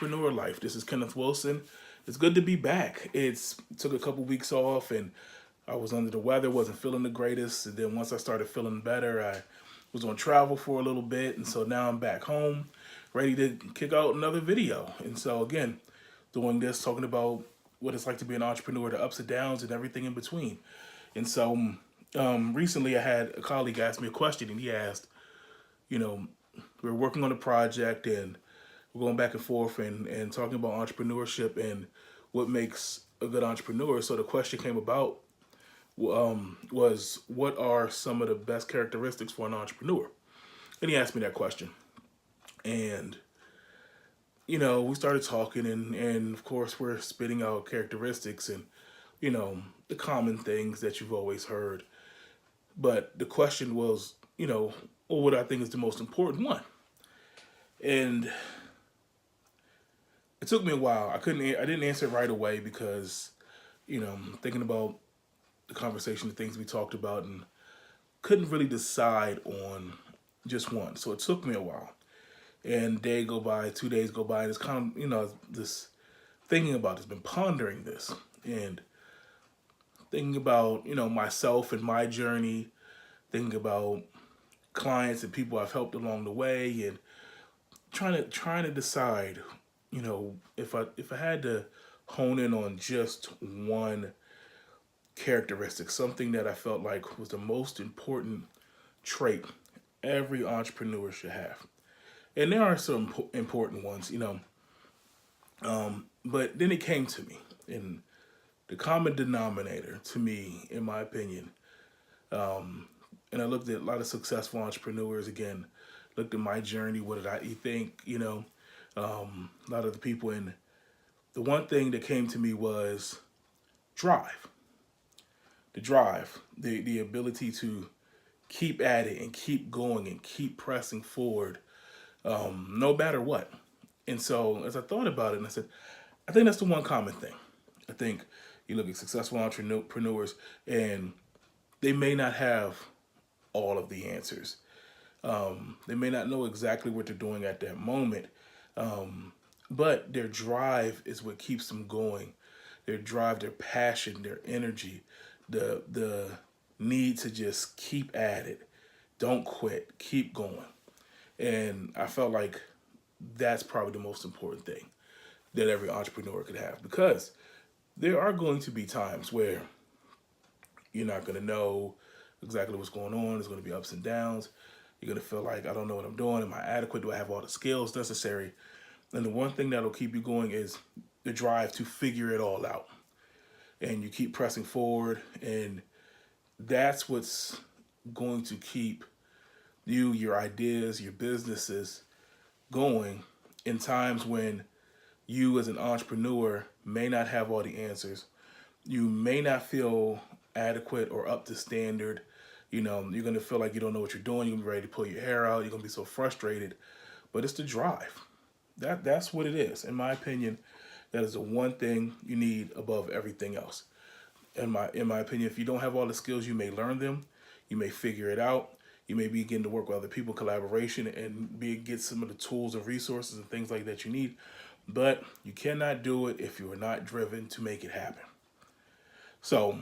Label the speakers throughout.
Speaker 1: entrepreneur life. This is Kenneth Wilson. It's good to be back. It's took a couple weeks off and I was under the weather, wasn't feeling the greatest. And then once I started feeling better, I was on travel for a little bit. And so now I'm back home, ready to kick out another video. And so again, doing this, talking about what it's like to be an entrepreneur, the ups and downs and everything in between. And so recently I had a colleague ask me a question and he asked, you know, we were working on a project and we're going back and forth and talking about entrepreneurship and what makes a good entrepreneur. So the question came about was, what are some of the best characteristics for an entrepreneur? And he asked me that question. And, we started talking and of course we're spitting out characteristics and, the common things that you've always heard. But the question was, well, what I think is the most important one. And it took me a while. I didn't answer it right away because, thinking about the conversation, the things we talked about, and couldn't really decide on just one. So it took me a while. And day go by, 2 days go by, and it's kind of, this thinking about this, been pondering this and thinking about, myself and my journey, thinking about clients and people I've helped along the way and trying to decide, if I had to hone in on just one characteristic, something that I felt like was the most important trait every entrepreneur should have. And there are some important ones, but then it came to me, and the common denominator to me, in my opinion, and I looked at a lot of successful entrepreneurs again, looked at my journey, what did I think, a lot of the people. And the one thing that came to me was drive. The drive, the ability to keep at it and keep going and keep pressing forward, no matter what. And so as I thought about it, and I said, I think that's the one common thing. I think you look at successful entrepreneurs and they may not have all of the answers. They may not know exactly what they're doing at that moment, but their drive is what keeps them going. Their drive, their passion, their energy, the need to just keep at it, don't quit, keep going. And I felt like that's probably the most important thing that every entrepreneur could have, because there are going to be times where you're not going to know exactly what's going on. There's going to be ups and downs. You're going to feel like, I don't know what I'm doing. Am I adequate? Do I have all the skills necessary? And the one thing that'll keep you going is the drive to figure it all out. And you keep pressing forward. And that's what's going to keep you, your ideas, your businesses going in times when you as an entrepreneur may not have all the answers. You may not feel adequate or up to standard. You're going to feel like you don't know what you're doing. You're going to be ready to pull your hair out. You're going to be so frustrated. But it's the drive. That's what it is. In my opinion, that is the one thing you need above everything else. In my opinion, if you don't have all the skills, you may learn them. You may figure it out. You may begin to work with other people, collaboration, and get some of the tools and resources and things like that you need. But you cannot do it if you are not driven to make it happen. So,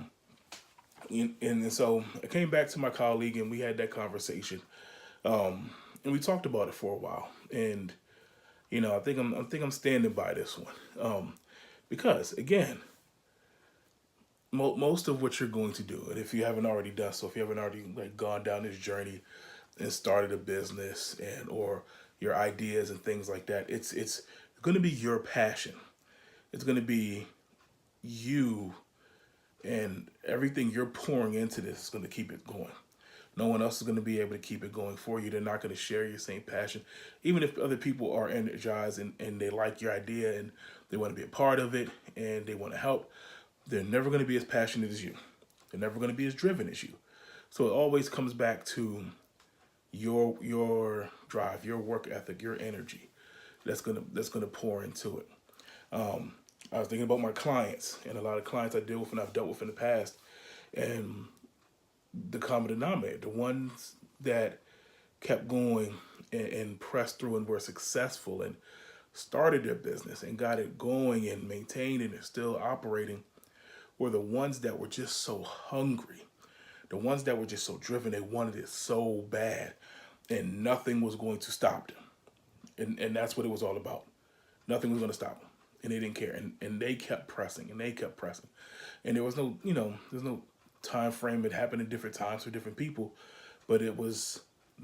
Speaker 1: and so I came back to my colleague and we had that conversation, and we talked about it for a while. And I think I'm standing by this one, because again, most of what you're going to do, and if you haven't already done so, if you haven't already gone down this journey and started a business and or your ideas and things like that, it's going to be your passion. It's going to be you, and everything you're pouring into this is going to keep it going. No one else is going to be able to keep it going for you. They're not going to share your same passion. Even if other people are energized and they like your idea and they want to be a part of it and they want to help, they're never going to be as passionate as you. They're never going to be as driven as you. So it always comes back to your drive, your work ethic, your energy. That's gonna pour into it. I was thinking about my clients and a lot of clients I deal with and I've dealt with in the past, and the common denominator, the ones that kept going and pressed through and were successful and started their business and got it going and maintained and is still operating were the ones that were just so hungry, the ones that were just so driven. They wanted it so bad, and nothing was going to stop them. And that's what it was all about. Nothing was going to stop them, and they didn't care. And they kept pressing, and they kept pressing. And there was no, there's no time frame. It happened at different times for different people, but it was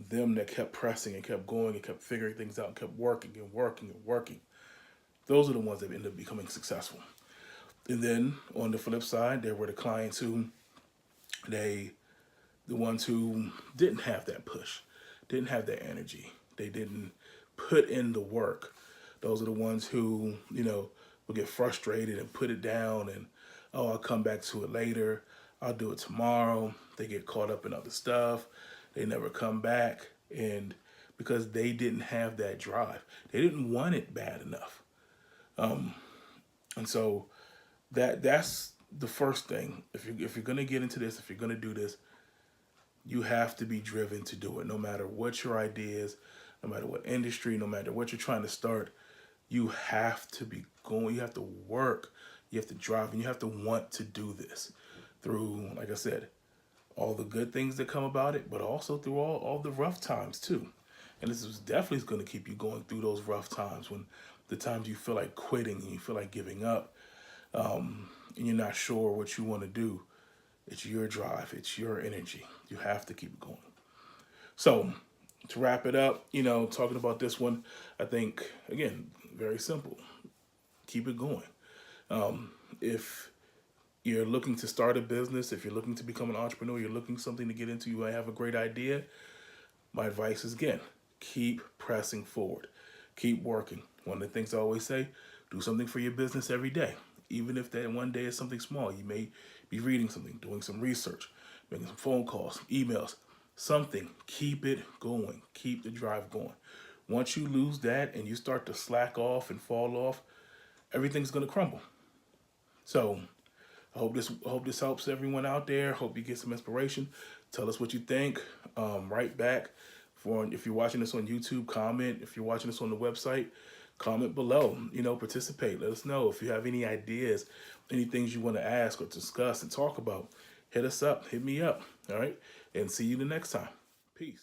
Speaker 1: them that kept pressing and kept going and kept figuring things out and kept working and working and working. Those are the ones that ended up becoming successful. And then on the flip side, there were the clients who the ones who didn't have that push, didn't have that energy. They didn't put in the work. Those are the ones who, will get frustrated and put it down and, oh, I'll come back to it later. I'll do it tomorrow. They get caught up in other stuff. They never come back. And because they didn't have that drive, they didn't want it bad enough. And so that's the first thing. If you're gonna get into this, if you're gonna do this, you have to be driven to do it. No matter what your idea is, no matter what industry, no matter what you're trying to start, you have to be going. You have to work. You have to drive, and you have to want to do this through, like I said, all the good things that come about it, but also through all the rough times too. And this is definitely going to keep you going through those rough times, when the times you feel like quitting and you feel like giving up, and you're not sure what you want to do. It's your drive. It's your energy. You have to keep going. So to wrap it up, talking about this one, I think, again, very simple. Keep it going. If you're looking to start a business, if you're looking to become an entrepreneur, you're looking something to get into, you might have a great idea. My advice is, again, keep pressing forward. Keep working. One of the things I always say, do something for your business every day. Even if that one day is something small, you may be reading something, doing some research, making some phone calls, some emails, something. Keep it going. Keep the drive going. Once you lose that and you start to slack off and fall off, everything's going to crumble. So I hope this helps everyone out there. Hope you get some inspiration. Tell us what you think. Write back. If you're watching this on YouTube, comment. If you're watching this on the website, comment below. Participate. Let us know if you have any ideas, any things you want to ask or discuss and talk about. Hit us up. Hit me up. All right. And see you the next time. Peace.